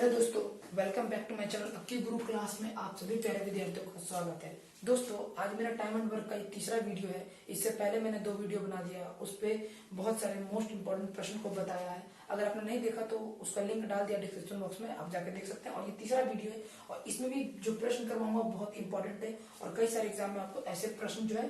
Hello दोस्तों, welcome back to my channel Akki Guru class में आप सभी प्यारे विद्यार्थियों का स्वागत है। दोस्तों, आज मेरा टाइम एंड वर्क का तीसरा वीडियो है। इससे पहले मैंने 2 वीडियो बना दिया, उस पे बहुत सारे मोस्ट इंपोर्टेंट प्रश्न को बताया है। अगर आपने नहीं देखा तो उसका लिंक डाल दिया डिस्क्रिप्शन बॉक्स में, आप जाकर देख सकते हैं। और ये तीसरा वीडियो है और इसमें भी जो प्रश्न करवाऊंगा बहुत इंपॉर्टेंट है और कई सारे एग्जाम में आपको ऐसे प्रश्न जो है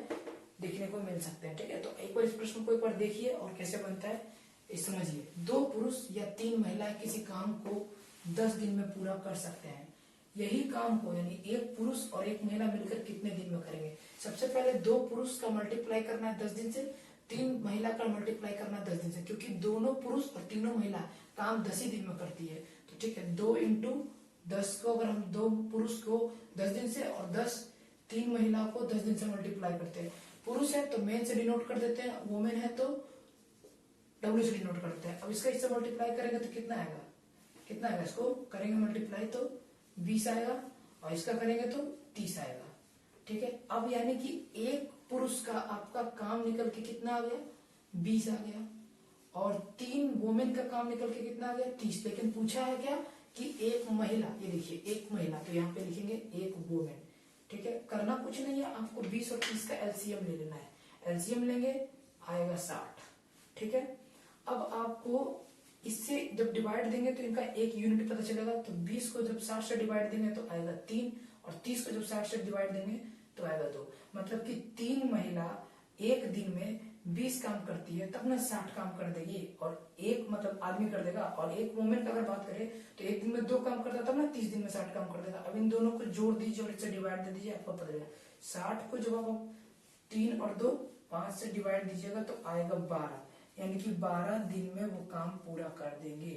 देखने को मिल सकते हैं। ठीक है, तो एक बार इस प्रश्न को एक बार देखिए और कैसे बनता है समझिए। 2 पुरुष या 3 महिलाएं किसी काम को 10 दिन में पूरा कर सकते हैं। यही काम को यानी एक पुरुष और एक महिला मिलकर कितने दिन में करेंगे? सबसे पहले 2 पुरुष का मल्टीप्लाई करना है 10 दिन से, 3 महिला का मल्टीप्लाई करना है 10 दिन से, क्योंकि दोनों पुरुष और तीनों महिला काम 10 ही दिन में करती है। तो ठीक है, 2 इंटू 10 को अगर हम 2 पुरुष को 10 दिन से और 3 महिला को 10 दिन से मल्टीप्लाई करते हैं। पुरुष है तो मेन से डिनोट कर देते हैं, वुमेन है तो डब्ल्यू से डिनोट करते हैं। अब इसका इससे मल्टीप्लाई करेंगे तो कितना आएगा? इसको करेंगे मल्टीप्लाई तो 20 आएगा और इसका करेंगे तो 30 आएगा। ठीक है, अब यानी कि एक पुरुष का आपका काम निकल के कितना आ गया? 20 आ गया। और 3 वुमेन का काम निकल के कितना आ गया? 30। लेकिन पूछा है क्या कि एक महिला, ये देखिए एक महिला, तो यहाँ पे लिखेंगे एक वुमेन। ठीक है, करना कुछ नहीं है, आपको 20 और 30 का एलसीएम ले लेना है। एलसीएम लेंगे आएगा 60। ठीक है, अब आपको इससे जब डिवाइड देंगे तो इनका एक यूनिट पता चलेगा। तो 20 को जब 60 से डिवाइड देंगे तो आएगा 3 और 30 को जब 60 से डिवाइड देंगे तो आएगा 2। मतलब कि 3 महिला एक दिन में 20 काम करती है, तब ना 60 काम कर देगी। और एक मतलब आदमी कर देगा, और एक वुमेन का अगर बात करें तो एक दिन में 2 काम करता, तब ना 30 दिन में 60 काम कर देगा। अब इन दोनों को जोड़ दीजिए और इससे डिवाइड दे दीजिए, आपको पता चलेगा। 60 को जब आप 3 और 2 5 से डिवाइड दीजिएगा तो आएगा 12, यानी कि 12 दिन में वो काम पूरा कर देंगे,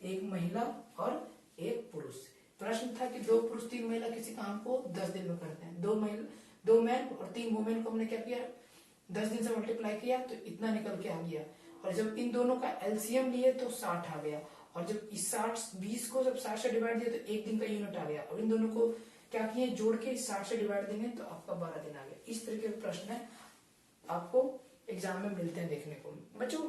एक महिला और एक पुरुष। प्रश्न था कि 2 पुरुष 3 महिला किसी काम को 10 दिन में करते हैं। 2 मैन और 3 वुमेन को हमने क्या किया? 10 दिन से मल्टीप्लाई किया तो इतना निकल के आ गया। और जब इन दोनों का एलसीएम लिए तो 60 आ गया। और जब इस 20 को जब 60 से डिवाइड दिया तो एक दिन का यूनिट आ गया। और इन दोनों को क्या किए? जोड़ के 60 से डिवाइड देंगे तो आपका 12 दिन आ गया। इस तरीके के प्रश्न है, आपको एग्जाम में मिलते हैं देखने को। बच्चों,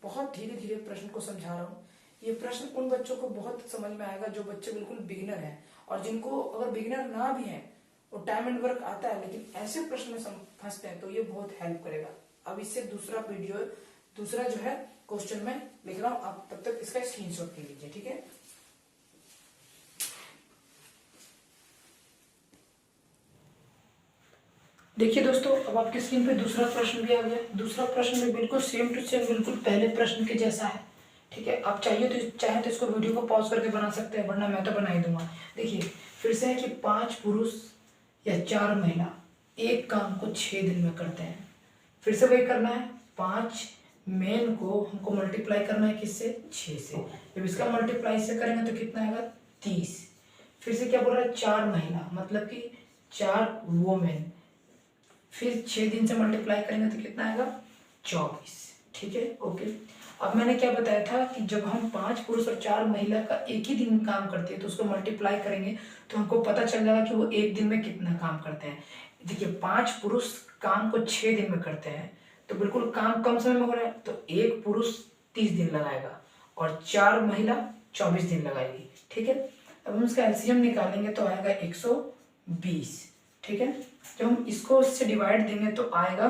बहुत धीरे धीरे प्रश्न को समझा रहा हूँ। ये प्रश्न उन बच्चों को बहुत समझ में आएगा जो बच्चे बिल्कुल बिगिनर हैं, और जिनको अगर बिगिनर ना भी हैं वो टाइम एंड वर्क आता है लेकिन ऐसे प्रश्न में फंसते हैं तो ये बहुत हेल्प करेगा। अब इससे दूसरा जो है क्वेश्चन में लिख रहा हूँ, आप तब तक इसका स्क्रीनशॉट ले लीजिए। ठीक है, देखिए दोस्तों, अब आपकी स्क्रीन पे दूसरा प्रश्न भी आ गया। दूसरा प्रश्न भी बिल्कुल सेम टू सेम बिल्कुल पहले प्रश्न के जैसा है। ठीक है, आप चाहे तो इसको वीडियो को पॉज करके बना सकते हैं, वरना मैं तो बना ही दूंगा। देखिए फिर से है कि 5 पुरुष या 4 महिला एक काम को 6 दिन में करते हैं। फिर से वही करना है, 5 मेन को हमको मल्टीप्लाई करना है किससे? 6 से। जब इसका मल्टीप्लाई से करेंगे तो कितना आएगा? 30। फिर से क्या बोल रहा है? 4 महिला, मतलब कि 4 वुमेन, फिर 6 दिन से मल्टीप्लाई करेंगे तो कितना आएगा? 24। ठीक है, ओके। अब मैंने क्या बताया था कि जब हम 5 पुरुष और 4 महिला का एक ही दिन में काम करते हैं तो उसको मल्टीप्लाई करेंगे तो हमको पता चल जाएगा कि वो एक दिन में कितना काम करते हैं। देखिए 5 पुरुष काम को 6 दिन में करते हैं तो बिल्कुल काम कम समय में हो रहा है, तो एक पुरुष 30 दिन लगाएगा और 4 महिला 24 दिन लगाएगी। ठीक है, अब हम इसका एलसीएम निकालेंगे तो आएगा 120। ठीक है, जब हम इसको इससे डिवाइड देंगे तो आएगा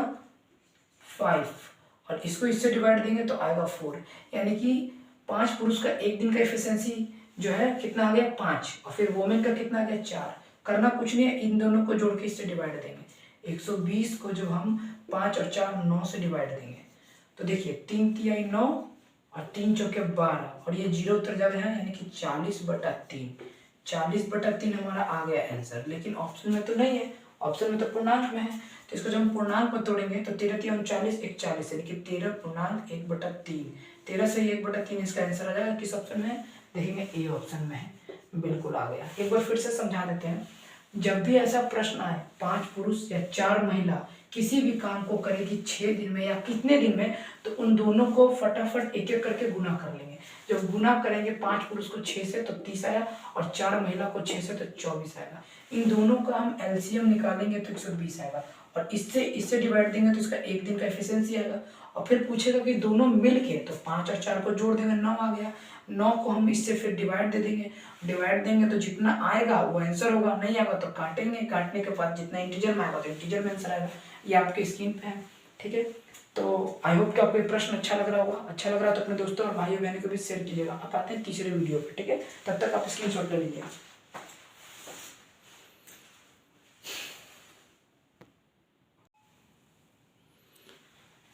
5 और इसको इससे डिवाइड देंगे तो आएगा 4, यानी कि 5 पुरुष का एक दिन का एफिशिएंसी जो है कितना आ गया? 5। और फिर वुमेन का कितना आ गया? 4। करना कुछ नहीं है, इन दोनों को जोड़ के इससे डिवाइड देंगे। 120 को जब हम 5 और 4 9 से डिवाइड देंगे तो देखिए 3 तिहाई 9 और 3 चौके 12 और ये 0 उतर जा रहे हैं, यानी कि 40/3। 40/3 हमारा आ गया आंसर। लेकिन ऑप्शन में तो नहीं है, ऑप्शन में तो पूर्णांक में है। तो इसको जब हम पूर्णांक में तोड़ेंगे तो 13 3 39 41, यानी कि 13.1/3। 13 से 1/3 इसका आंसर आ जाएगा। किस ऑप्शन में है? देखेंगे ए ऑप्शन में है, बिल्कुल आ गया। एक बार फिर से समझा देते हैं। जब भी ऐसा प्रश्न आए 5 पुरुष या 4 महिला किसी भी काम को करेगी 6 दिन में या कितने दिन में, तो उन दोनों को फटाफट एक एक करके गुना कर लेंगे। जब गुना करेंगे 5 पुरुष को 6 से तो 30 आया और 4 महिला को 6 से तो 24 आएगा। इन दोनों का हम एलसीएम निकालेंगे तो 120 आएगा और इससे डिवाइड देंगे तो इसका एक दिन का एफिशिएंसी आएगा और फिर पूछेगा कि दोनों मिल के, तो 5 और 4 को जोड़ देंगे 9 आ गया। 9 को हम इससे फिर डिवाइड दे देंगे, डिवाइड देंगे तो जितना आएगा वो आंसर होगा, नहीं आएगा तो काटेंगे, काटने के बाद जितना इंटीजर में आएगा तो इंटीजर में आंसर आएगा। ये आपके स्क्रीन पे है, ठीक है। तो आई होप कि आपको ये प्रश्न अच्छा लग रहा होगा। अच्छा लग रहा है तो अपने दोस्तों और भाइयों बहनों को भी शेयर कीजिएगा। आप आते हैं तीसरे वीडियो पे, ठीक है। तब तक आप स्क्रीनशॉट ले लीजिए।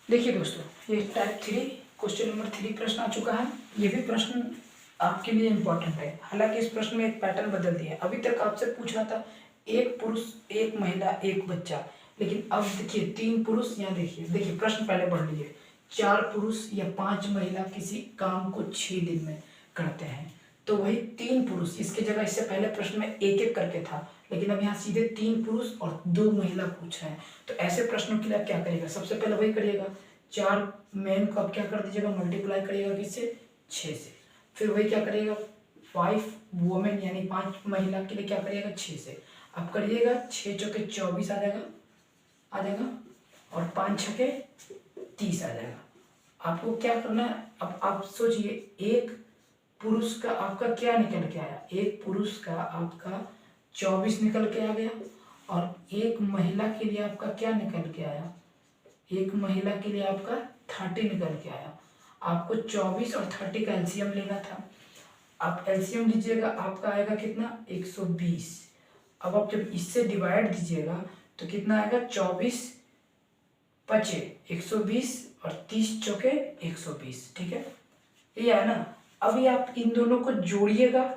देखिए दोस्तों, ये टाइप 3 क्वेश्चन नंबर 3 प्रश्न आ चुका है। ये भी प्रश्न आपके लिए इम्पोर्टेंट है। हालांकि इस प्रश्न में एक पैटर्न बदल दिया है। अभी तक आपसे पूछ रहा था एक पुरुष, एक महिला, एक बच्चा, लेकिन अब देखिए 3 पुरुष। यहाँ देखिए प्रश्न पहले पढ़ लीजिए। 4 पुरुष या 5 महिला किसी काम को 6 दिन में करते हैं, तो वही 3 पुरुष। इसकी जगह इससे पहले प्रश्न में एक एक करके था, लेकिन अब यहाँ सीधे 3 पुरुष और 2 महिला पूछ रहे हैं। तो ऐसे प्रश्नों के लिए आप क्या करिएगा, सबसे पहले वही करिएगा, 4 मैन को आप क्या कर दीजिएगा, मल्टीप्लाई करिएगा किससे, 6 से। फिर वही क्या करिएगा, 5 वुमेन यानी 5 महिला के लिए क्या करिएगा, 6 से। आप करिएगा 6 चौके 24 आ जाएगा और 5 छके 30 आ जाएगा। आपको क्या करना है, अब आप सोचिए, एक पुरुष का आपका क्या निकल के आया, एक पुरुष का आपका 24 निकल के आ गया, और एक महिला के लिए आपका क्या निकल के आया, एक महिला के लिए आपका 30 निकल के आया। आपको 24 और 30 का एलसीएम लेना था। आप एलसीएम लीजिएगा, आपका आएगा कितना, 120। अब आप जब इससे डिवाइड दीजिएगा तो कितना आएगा, 24 पचे 120 और 30 चौके 120, ठीक है। ये है ना। अभी आप इन दोनों को जोड़िएगा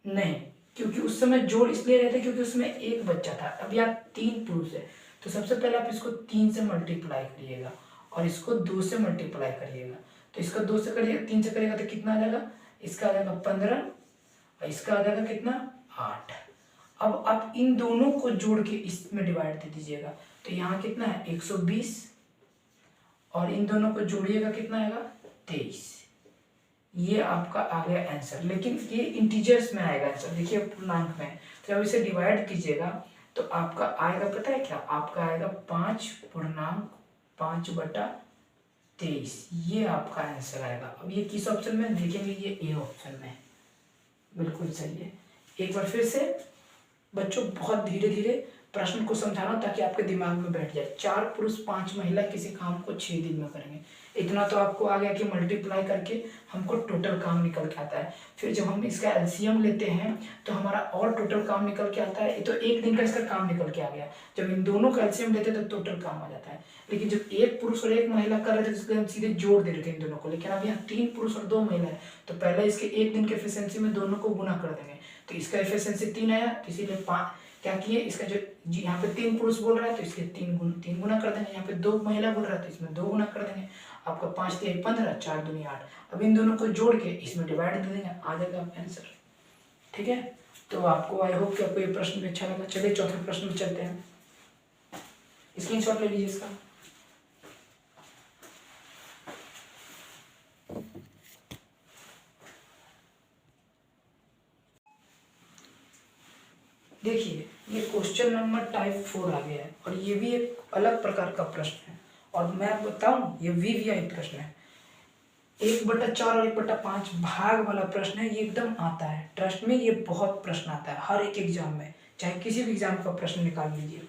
नहीं, क्योंकि उस समय जोड़ इसलिए रहते क्योंकि उसमें एक बच्चा था। अभी आप 3 पुरुष है, तो सबसे पहले आप इसको 3 से मल्टीप्लाई करिएगा और इसको 2 से मल्टीप्लाई करिएगा। तो इसका 2 से करिएगा, 3 से करिएगा तो कितना आ जाएगा, इसका आ जाएगा 15 और इसका आ जाएगा कितना, 8। अब आप इन दोनों को जोड़ के इसमें डिवाइड दे दीजिएगा, तो यहाँ कितना है, 120, और इन दोनों को जोड़िएगा कितना आएगा, 23। ये आपका आ गया आंसर, लेकिन ये इंटीजर्स में आएगा आंसर, देखिए पूर्णांक में। तो जब इसे डिवाइड कीजिएगा तो आपका आएगा, पता है क्या, आपका आएगा 5/5/23। ये आपका आंसर आएगा। अब ये किस ऑप्शन में देखेंगे, ये ए ऑप्शन में, बिल्कुल सही है। एक बार फिर से बच्चों, बहुत धीरे धीरे प्रश्न को समझाना ताकि आपके दिमाग में बैठ जाए। 4 पुरुष 5 महिला किसी काम को 6 दिन में करेंगे, इतना तो आपको आ गया कि मल्टीप्लाई करके हमको टोटल काम निकल के आता है। फिर जब हम इसका एलसीएम लेते हैं तो हमारा और टोटल काम निकल के आता है। ये तो एक दिन का इसका काम निकल के आ गया। जब इन दोनों का एलसीएम लेते हैं तो टोटल काम आ जाता है। लेकिन जब एक पुरुष और एक महिला कर रहे थे तो हम सीधे जोड़ दे रहे थे इन दोनों को, लेकिन अब यहाँ 3 पुरुष और 2 महिला है, तो पहले इसके एक दिन के एफिशिएंसी में दोनों को गुना कर देंगे। तो इसका एफिशिएंसी 3 आया, तो इसीलिए 5 क्या किए, इसका जो यहाँ पे 3 पुरुष बोल रहा है तो इसके 3 गुना कर देंगे। यहाँ पे 2 महिला बोल रहा है तो इसमें 2 गुना कर देंगे। आपका 5 3 15, 4 दूनी 8। अब इन दोनों को जोड़ के इसमें डिवाइड दे देंगे, आ जाएगा आपका आंसर, ठीक है। तो आपको आई होप कि आपको ये प्रश्न भी अच्छा लगा। चलिए चौथे प्रश्न में चलते हैं, स्क्रीनशॉट ले लीजिए इसका। देखिए ये क्वेश्चन नंबर टाइप 4 आ गया है, और ये भी एक अलग प्रकार का प्रश्न है। और मैं बताऊं, ये वीवीआई प्रश्न है। 1/4 और 1/5 भाग वाला प्रश्न है। ये एकदम आता है, ट्रस्ट में, ये बहुत प्रश्न आता है हर एक एग्जाम में, चाहे किसी भी एग्जाम का प्रश्न निकाल लीजिए।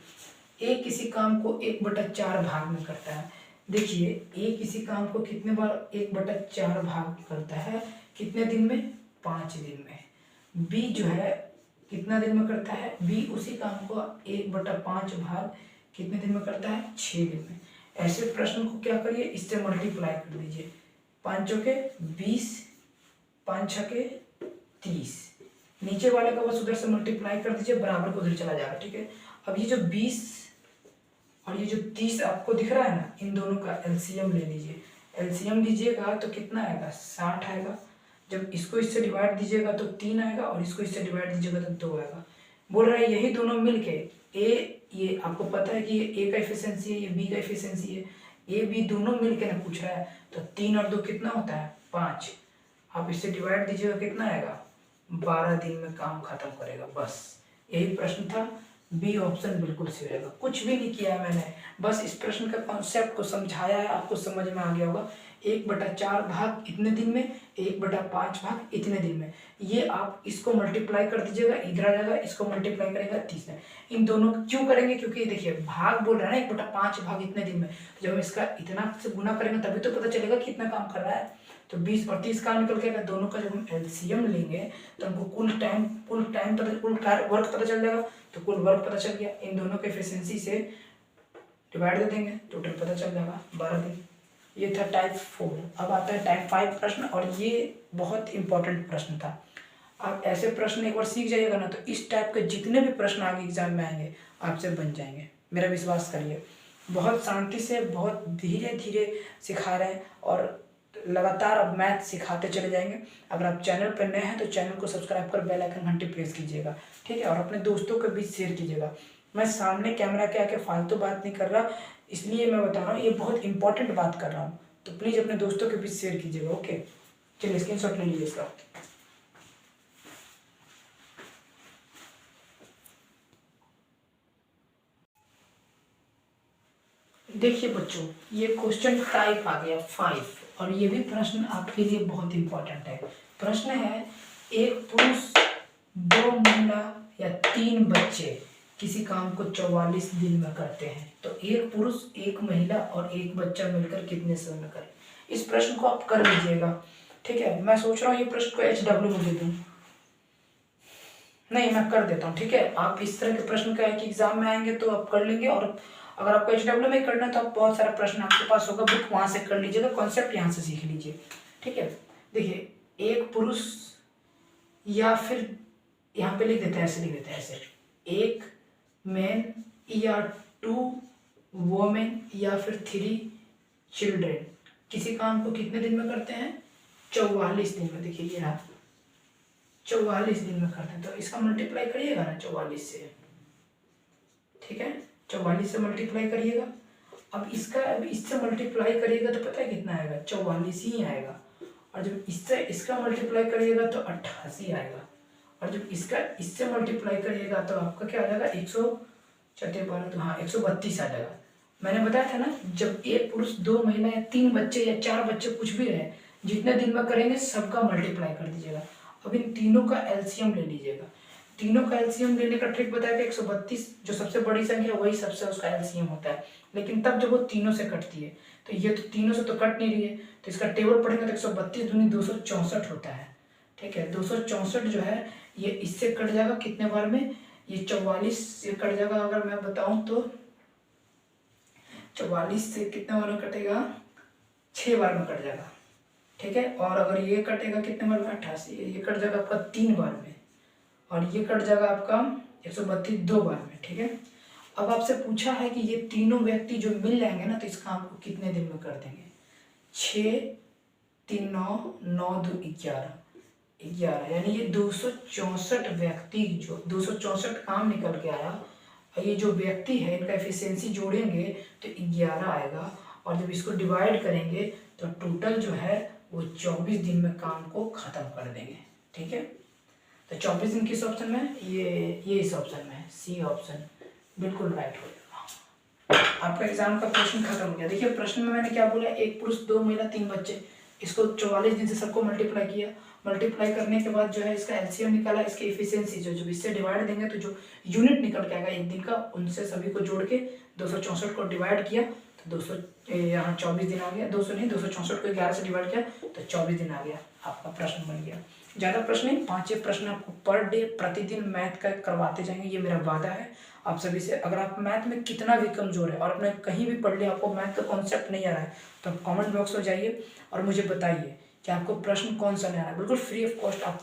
ए किसी काम को 1/4 भाग में करता है। देखिए ए किसी काम को कितने बार 1/4 भाग करता है, कितने दिन में, 5 दिन में। बी जो है कितना दिन में करता है, बी उसी काम को 1/5 भाग कितने दिन में करता है, 6 दिन में। ऐसे प्रश्न को क्या करिए, इससे मल्टीप्लाई कर दीजिए। 5 चौके 20, 5 छके 30। नीचे वाले का बस उधर से मल्टीप्लाई कर दीजिए, बराबर को उधर चला जाएगा, ठीक है। अब ये जो 20 और ये जो 30 आपको दिख रहा है ना, इन दोनों का एलसीएम ले लीजिए। एलसीएम लीजिएगा तो कितना आएगा, 60 आएगा। जब इसको इससे डिवाइड दीजिएगा तो 3 आएगा, और इसको इससे डिवाइड दीजिएगा तो 2 आएगा। बोल रहा है यही दोनों मिलके ए, ये आपको पता है कि ये ए का एफिशिएंसी है, ये बी का एफिशिएंसी है, ए बी दोनों मिलके ना पूछ रहा है, तो 3 और 2 कितना होता है, 5। आप इससे डिवाइड दीजिएगा कितना आएगा, 12 दिन में काम खत्म करेगा। बस यही प्रश्न था, बी ऑप्शन बिल्कुल सही रहेगा। कुछ भी नहीं किया है मैंने, बस इस प्रश्न का कॉन्सेप्ट को समझाया है, आपको समझ में आ गया होगा। 1/4 भाग इतने दिन में, 1/5 भाग इतने दिन में, ये आप इसको मल्टीप्लाई कर दीजिएगा, इधर आ जाएगा, इसको मल्टीप्लाई करेगा 30 में। इन दोनों क्यों करेंगे, क्योंकि देखिए भाग बोल रहा है ना 1/5 भाग इतने दिन में, तो जब हम इसका इतना से गुना करेंगे तभी तो पता चलेगा कि इतना काम कर रहा है। तो 20 और 30 काम निकल के अगर दोनों का जब हम एलसीएम लेंगे तो हमको कुल टाइम कुल वर्क पता चल जाएगा। तो कुल वर्क पता चल गया, इन दोनों के एफिशिएंसी से डिवाइड दे देंगे, टोटल पता चल जाएगा 12 दिन। ये था टाइप 4। अब आता है टाइप 5 प्रश्न, और ये बहुत इंपॉर्टेंट प्रश्न था। आप ऐसे प्रश्न एक बार सीख जाइएगा ना, तो इस टाइप के जितने भी प्रश्न आगे एग्जाम में आएंगे आपसे बन जाएंगे, मेरा विश्वास करिए। बहुत शांति से, बहुत धीरे धीरे सिखा रहे हैं, और लगातार अब मैथ सिखाते चले जाएंगे। अगर आप चैनल पर नए हैं तो चैनल को सब्सक्राइब कर बेल आइकन घंटी प्रेस कीजिएगा, ठीक है, और अपने दोस्तों के बीच शेयर कीजिएगा। मैं सामने कैमरा के आके फालतू बात नहीं कर रहा, इसलिए मैं बता रहा हूँ, ये बहुत इंपॉर्टेंट बात कर रहा हूँ, तो प्लीज़ अपने दोस्तों के बीच शेयर कीजिएगा। ओके, चलिए स्क्रीनशॉट ले लीजिए इसका। देखिए बच्चों, ये क्वेश्चन टाइप आ गया 5, और ये भी प्रश्न आपके लिए बहुत इंपॉर्टेंट है। प्रश्न है, एक पुरुष 2 महिला या 3 बच्चे किसी काम को 44 दिन में करते हैं, तो एक पुरुष, एक महिला और एक बच्चा मिलकर कितने समय में करें। इस प्रश्न को आप कर लीजिएगा, ठीक है। मैं सोच रहा हूँ ये प्रश्न को HW में दे दूँ, नहीं मैं कर देता हूँ, ठीक है। आप इस तरह के प्रश्न का एक एग्जाम में आएंगे तो आप कर लेंगे, और अगर आपको HW में करना है तो आप बहुत सारा प्रश्न आपके पास होगा, बुक वहाँ से कर लीजिएगा, कॉन्सेप्ट यहाँ से सीख लीजिए, ठीक है। देखिए, एक पुरुष, या फिर यहाँ पे लिख देते हैं, ऐसे लिख देते हैं, ऐसे, एक मैन या 2 वोमेन या फिर 3 चिल्ड्रेन किसी काम को कितने दिन में करते हैं, 44 दिन में। देखिए ये रहा, 44 दिन में करते हैं, तो इसका मल्टीप्लाई करिएगा ना 44 से, ठीक है, 44 से मल्टीप्लाई करिएगा। अब इससे मल्टीप्लाई करिएगा तो पता है कितना आएगा, 44 ही आएगा। और जब इसका मल्टीप्लाई करिएगा तो 88 आएगा, और जब इससे मल्टीप्लाई करिएगा तो आपका क्या आ जाएगा, 132 आ जाएगा। मैंने बताया था ना, जब एक पुरुष 2 महिला या 3 बच्चे या 4 बच्चे कुछ भी रहे, जितने दिन में करेंगे सबका मल्टीप्लाई कर दीजिएगा। अब इन तीनों का एलसीएम ले लीजिएगा। तीनों का एलसीएम लेने का ट्रिक बताया कि 132 जो सबसे बड़ी संख्या है वही सबसे उसका एलसीएम होता है, लेकिन तब जब वो तीनों से कटती है, तो ये तो तीनों से तो कट नहीं रही है, तो इसका टेबल पढ़ेंगे तो 132 दूनी 264 होता है, ठीक है। 264 जो है ये इससे कट जाएगा कितने बार में, ये 44 से कट जाएगा। अगर मैं बताऊं तो 44 से कितने बार में कटेगा, 6 बार में कट जाएगा, ठीक है। और अगर ये कटेगा कितने बार में, 88, ये कट जाएगा आपका 3 बार में, और ये कट जाएगा आपका 132 2 बार में, ठीक है। अब आपसे पूछा है कि ये तीनों व्यक्ति जो मिल जाएंगे ना, तो इस काम को कितने दिन में कर देंगे। 6 3 9 9 2 11, यानी ये 264 व्यक्ति, जो 264 काम निकल के आया, और ये जो व्यक्ति है इनका एफिशिएंसी जोड़ेंगे तो 11 आएगा, और जब इसको डिवाइड करेंगे तो टोटल जो है वो 24 दिन में काम को खत्म कर देंगे, ठीक है। तो 24 दिन किस ऑप्शन में, ये इस ऑप्शन में है, सी ऑप्शन बिल्कुल राइट हो जाएगा। आपका एग्जाम का क्वेश्चन खत्म हो गया। देखिए प्रश्न में मैंने क्या बोला, एक पुरुष 2 महिला 3 बच्चे, इसको 44 दिन से सबको मल्टीप्लाई किया, मल्टीप्लाई करने के बाद जो है इसका एलसीएम निकाला, इसकी एफिशिएंसी जो जब इससे डिवाइड देंगे तो जो यूनिट निकल के आएगा एक दिन का, उनसे सभी को जोड़ के 264 को डिवाइड किया तो 200 यहाँ 24 दिन आ गया, 200 नहीं 264 को 11 से डिवाइड किया तो 24 दिन आ गया, आपका प्रश्न बन गया। ज़्यादा प्रश्न नहीं, 5 प्रश्न आपको पर डे प्रतिदिन मैथ का करवाते जाएंगे, ये मेरा वादा है आप सभी से। अगर आप मैथ में कितना भी कमजोर है और आपने कहीं भी पढ़ लिया, आपको मैथ का कॉन्सेप्ट नहीं आ रहा है, तो आप कमेंट बॉक्स में जाइए और मुझे बताइए कि आपको प्रश्न कौन सा नहीं आ रहा है। बिल्कुल फ्री ऑफ कॉस्ट आप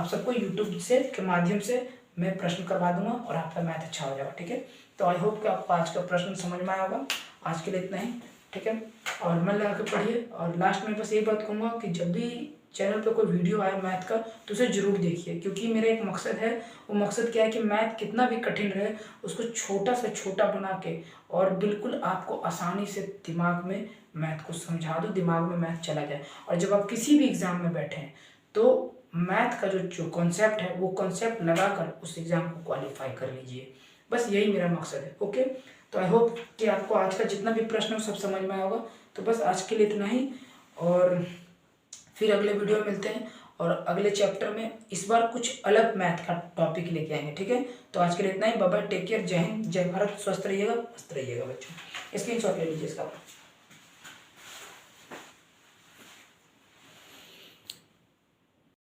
सबको यूट्यूब से के माध्यम से मैं प्रश्न करवा दूंगा और आपका मैथ अच्छा हो जाएगा, ठीक है। तो आई होप कि आपको आज का प्रश्न समझ में आया होगा। आज के लिए इतना ही, ठीक है, और मन लगा के पढ़िए। और लास्ट में बस ये बात कहूँगा कि जब भी चैनल पे कोई वीडियो आए मैथ का तो उसे जरूर देखिए, क्योंकि मेरा एक मकसद है, वो मकसद क्या है कि मैथ कितना भी कठिन रहे उसको छोटा से छोटा बना के और बिल्कुल आपको आसानी से दिमाग में मैथ को समझा दो, दिमाग में मैथ चला जाए। और जब आप किसी भी एग्ज़ाम में बैठे हैं तो मैथ का जो कॉन्सेप्ट है वो कॉन्सेप्ट लगाकर उस एग्ज़ाम को क्वालिफाई कर लीजिए। बस यही मेरा मकसद है। ओके, तो आई होप कि आपको आज का जितना भी प्रश्न है वो सब समझ में आया होगा। तो बस आज के लिए इतना ही, और फिर अगले वीडियो में मिलते हैं और अगले चैप्टर में इस बार कुछ अलग मैथ का टॉपिक लेके आएंगे। ठीक है, तो आज के लिए इतना ही। बाय बाय, टेक केयर, जय हिंद, जय भारत, स्वस्थ रहिएगा, मस्त रहिएगा बच्चों। स्क्रीनशॉट ले लीजिए इसका।